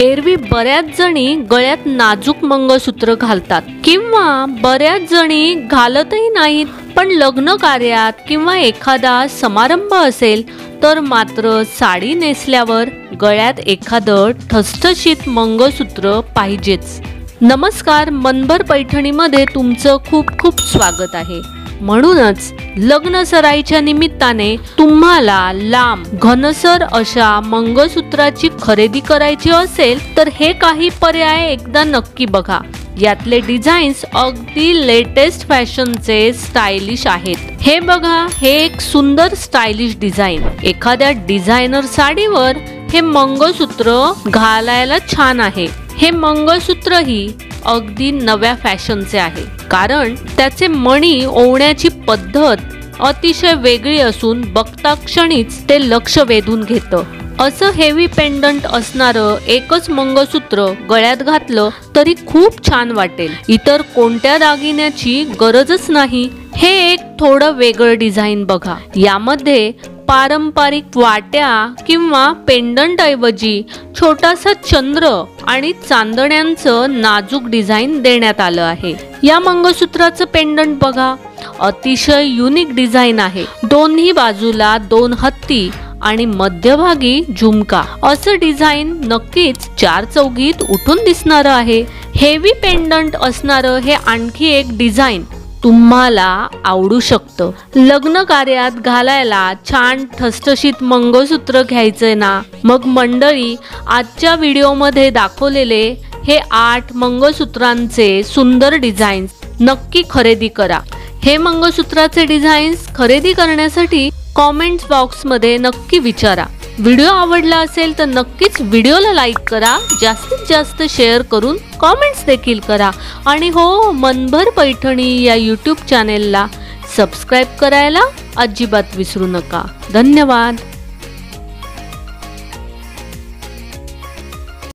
एरवी बऱ्याच जणी गळ्यात नाजूक मंगळसूत्र घालतात किंवा बऱ्याच जणी घालतही नाहीत, पण लग्न कार्यात किंवा एखादा समारंभ असेल तर मात्र साडी नेसल्यावर गळ्यात एखादं ठसठशीत मंगळसूत्र पाहिजेच। नमस्कार, मनभर पैठणीमध्ये तुमचं खूप खूप स्वागत आहे। म्हणूनच लग्न सराईच्या निमित्ताने तुम्हाला लांब घनसर अशा मंगळसूत्राची खरेदी करायची असेल तर हे काही पर्याय एकदा नक्की बघा। यातले डिझाईन्स अगदी लेटेस्ट फॅशनचे स्टायलिश आहेत। हे बघा, हे एक सुंदर स्टायलिश डिझाईन। एखाद्या डिझायनर साडीवर हे मंगळसूत्र घालायला छान आहे। हे मंगळसूत्र ही अगदी नव्या फॅशनचे आहे, कारण त्याचे मणी ओवण्याची पद्धत अतिशय वेगळी असून बघता क्षणीच ते लक्ष वेधून घेतं। असं हेवी पेंडंट असणारं एकच मंगळसूत्र गळ्यात घातलं तरी खूप छान वाटेल। इतर कोणत्या दागिन्याची गरजच नाही। हे एक थोडं वेगळं डिझाईन बघा। यामध्ये पारंपरिक वाट्या किंवा पेंडंट ऐवजी छोटासा चंद्र आणि चांदण्यांचं नाजूक डिझाईन देण्यात आलं आहे। या मंगळसूत्राचं पेंडंट बघा, अतिशय युनिक डिझाईन आहे। दोन्ही बाजूला दोन हत्ती आणि मध्यभागी झुमका असं डिझाईन नक्कीच चार चौघीत उठून दिसणारं आहे। हेवी पेंडंट असणारं हे आणखी एक डिझाईन तुम्हाला आवडू शकतं। लग्न कार्यात घालायला छान ठसठशीत मंगळसूत्र घ्यायचंय ना, मग मंडळी आजच्या व्हिडिओमध्ये दाखवलेले हे 8 मंगळसूत्रांचे सुंदर डिझाईन्स नक्की खरेदी करा। हे मंगळसूत्राचे डिझाईन्स खरेदी करण्यासाठी कॉमेंट्स बॉक्समध्ये नक्की विचारा। व्हिडिओ आवडला असेल तर नक्कीच व्हिडिओला लाईक करा, जास्तीत जास्त शेअर करून कॉमेंट्स देखील करा आणि हो, मनभर पैठणी या यूट्यूब चॅनेलला सबस्क्राईब करायला अजिबात विसरू नका। धन्यवाद।